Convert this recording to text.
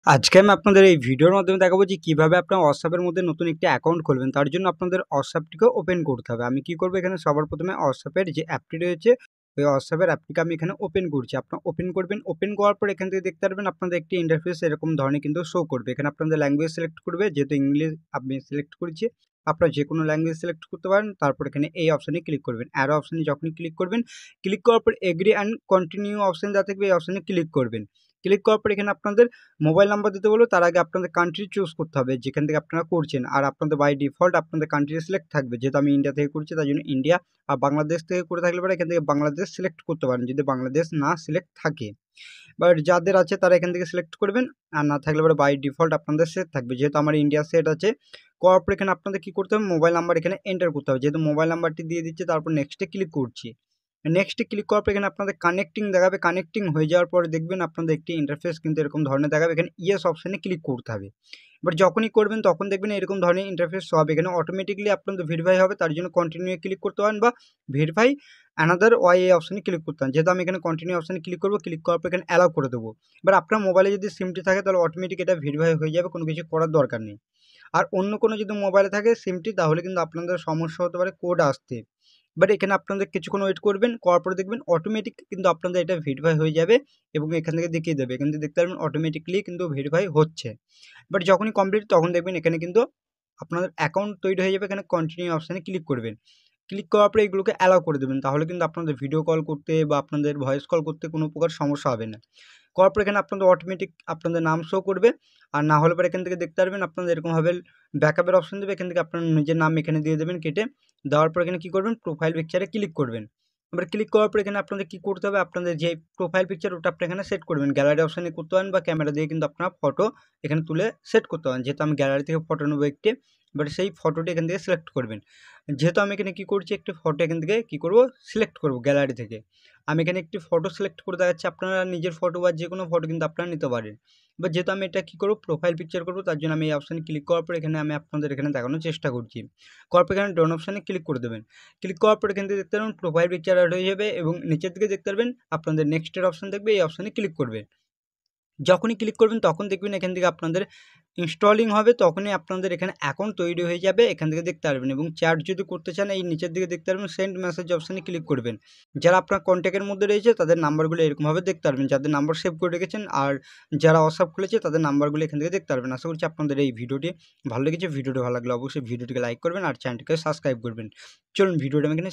আজকে আমি আপনাদের এই ভিডিওর মাধ্যমে দেখাবো যে কিভাবে আপনার WhatsApp এর মধ্যে নতুন একটি অ্যাকাউন্ট খুলবেন। তার জন্য আপনাদের WhatsAppটিকে ওপেন করতে হবে। আমি কি করব এখানে সবার প্রথমে WhatsApp এর যে অ্যাপটি রয়েছে, ওই WhatsApp এর অ্যাপটিকে আমি এখানে ওপেন করছি। আপনারা ওপেন করবেন। ওপেন করার পর এখান থেকে দেখতে পারবেন আপনাদের একটি ইন্টারফেস এরকম ধরনের কিন্তু শো করবে। এখানে আপনাদের ল্যাঙ্গুয়েজ সিলেক্ট করবে। যেহেতু ইংলিশ আমি সিলেক্ট করেছি, আপনারা যেকোনো ল্যাঙ্গুয়েজ সিলেক্ট করতে পারেন। তারপর এখানে এই অপশনে ক্লিক করবেন। অ্যারো অপশনে যখনই ক্লিক করবেন, ক্লিক করার পর এগ্রি অ্যান্ড কন্টিনিউ অপশন যা থাকবে এই অপশনে ক্লিক করবেন। ক্লিক করার পর এখানে আপনাদের মোবাইল নাম্বার দিতে বলবো, তার আগে আপনাদের কান্ট্রি চুজ করতে হবে যেখান থেকে আপনারা করছেন। আর আপনাদের বাই ডিফল্ট আপনাদের কান্ট্রি সিলেক্ট থাকবে। যেহেতু আমি ইন্ডিয়া থেকে করছি তার জন্য ইন্ডিয়া, আর বাংলাদেশ থেকে করে থাকলে পরে এখান থেকে বাংলাদেশ সিলেক্ট করতে পারেন যদি বাংলাদেশ না সিলেক্ট থাকে। বাট যাদের আছে তারা এখান থেকে সিলেক্ট করবেন, আর না থাকলে পরে বাই ডিফল্ট আপনাদের সেট থাকবে। যেহেতু আমার ইন্ডিয়া সেট আছে, করার পর এখানে আপনাদের কী করতে হবে, মোবাইল নাম্বার এখানে এন্টার করতে হবে। যেহেতু মোবাইল নাম্বারটি দিয়ে দিচ্ছে, তারপর নেক্সটে ক্লিক করছি। নেক্সটে ক্লিক করার পর এখানে আপনাদের কানেক্টিং দেখাবে। কানেক্টিং হয়ে যাওয়ার পরে দেখবেন আপনাদের একটি ইন্টারফেস কিন্তু এরকম ধরনের দেখাবে। এখানে ইয়েস অপশানে ক্লিক করতে হবে। এবার যখনই করবেন তখন দেখবেন এরকম ধরনের ইন্টারফেস হবে। এখানে অটোমেটিকলি আপনাদের ভেরিফাই হবে, তার জন্য কন্টিনিউ ক্লিক করতে পারেন বা ভেরিফাই অ্যানাদার ওয়াই এই অপশানে ক্লিক করতে পারেন। যেহেতু আমি এখানে কন্টিনিউ অপশানে ক্লিক করবো, ক্লিক করার পর এখানে অ্যালাউ করে দেবো। এবার আপনার মোবাইলে যদি সিমটি থাকে তাহলে অটোমেটিক এটা ভেরিফাই হয়ে যাবে, কোনো কিছু করার দরকার নেই। আর অন্য কোনো যদি মোবাইলে থাকে সিমটি, তাহলে কিন্তু আপনাদের সমস্যা হতে পারে কোড আসতে। বাট এখানে আপনাদের কিছুক্ষণ ওয়েট করবেন, করার পরে দেখবেন অটোমেটিক কিন্তু আপনাদের এটা ভেরিফাই হয়ে যাবে এবং এখান থেকে দেখিয়ে দেবে। এখান থেকে দেখতে পারবেন অটোমেটিকলি কিন্তু ভেরিফাই হচ্ছে। বাট যখনই কমপ্লিট তখন দেখবেন এখানে কিন্তু আপনাদের অ্যাকাউন্ট তৈরি হয়ে যাবে। এখানে কন্টিনিউ অপশানে ক্লিক করবেন। ক্লিক করার পরে এগুলোকে অ্যালাউ করে দেবেন। তাহলে কিন্তু আপনাদের ভিডিও কল করতে বা আপনাদের ভয়েস কল করতে কোনো প্রকার সমস্যা হবে না। করার পর এখানে আপনাদের অটোমেটিক আপনাদের নাম শো করবে। আর না হলে পরে এখান থেকে দেখতে পারবেন আপনাদের এরকমভাবে ব্যাকআপের অপশন দেবে। এখান থেকে আপনার নিজের নাম এখানে দিয়ে দেবেন কেটে। দেওয়ার পর এখানে কী করবেন, প্রোফাইল পিকচারে ক্লিক করবেন। এবার ক্লিক করার পর এখানে আপনাদের কী করতে হবে, আপনাদের যে প্রোফাইল পিকচার ওটা আপনি এখানে সেট করবেন। গ্যালারি অপশানে করতে পারেন বা ক্যামেরা দিয়ে কিন্তু আপনারা ফটো এখানে তুলে সেট করতে পারেন। যেহেতু আমি গ্যালারি থেকে ফটো নেবো একটি, বাট সেই ফটোটি এখান থেকে সিলেক্ট করবেন। যেহেতু আমি এখানে কী করছি, একটি ফটো এখান থেকে কী করবো, সিলেক্ট করবো গ্যালারি থেকে। আমি এখানে একটি ফটো সিলেক্ট করে দেখাচ্ছি, আপনারা নিজের ফটো বা যে কোনো ফটো কিন্তু আপনারা নিতে পারেন। এবার যেহেতু আমি এটা কী করবো, প্রোফাইল পিকচার করবো, তার জন্য আমি এই অপশানে ক্লিক করার পর এখানে আমি আপনাদের এখানে দেখানোর চেষ্টা করছি। করার পর এখানে ডন অপশানে ক্লিক করে দেবেন। ক্লিক করার পর এখান থেকে দেখতে পারবেন প্রোফাইল পিকচার অ্যাড হয়ে যাবে এবং নিচের দিকে দেখতে পারবেন আপনাদের নেক্সটের অপশান দেখবে, এই অপশানে ক্লিক করবে। যখনই ক্লিক করবেন তখন দেখবেন এখান থেকে আপনাদের ইনস্টলিং হবে, তখনই আপনাদের এখানে অ্যাকাউন্ট তৈরি হয়ে যাবে। এখান থেকে দেখতে পারবেন এবং চ্যাট যদি করতে চান এই নিচের দিকে দেখতে পারবেন সেন্ড মেসেজ অপশানে ক্লিক করবেন। যারা আপনার কন্ট্যাক্টের মধ্যে রয়েছে তাদের নাম্বারগুলো এরকমভাবে দেখতে পারবেন, যাদের নাম্বার সেভ করে রেখেছেন। আর যারা হোয়াটসঅ্যাপ খুলেছে তাদের নাম্বারগুলো এখান থেকে দেখতে পারবেন। আশা করছি আপনাদের এই ভিডিওটি ভালো লেগেছে। ভিডিওটি ভালো লাগলে অবশ্যই ভিডিওটিকে লাইক করবেন আর চ্যানেলটিকে সাবস্ক্রাইব করবেন। চলুন ভিডিওটা আমি এখানে